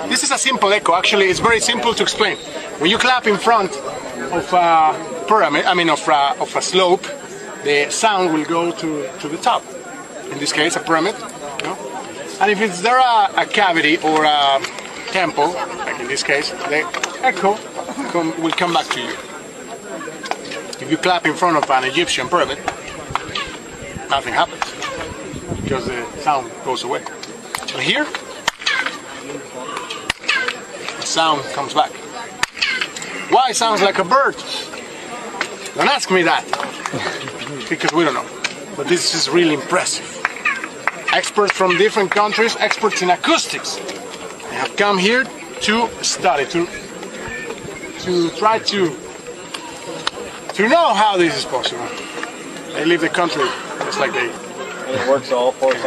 This is a simple echo. Actually, it's very simple to explain. When you clap in front of a pyramid, of a slope, the sound will go to the top. In this case, a pyramid. You know? And if it's there a cavity or a temple, like in this case, the echo will come back to you. If you clap in front of an Egyptian pyramid, nothing happens because the sound goes away. But here, the sound comes back. Why it sounds like a bird? Don't ask me that, because we don't know. But this is really impressive. Experts from different countries, experts in acoustics, they have come here to study, to try to know how this is possible. They leave the country just like they. And it works all 4 times.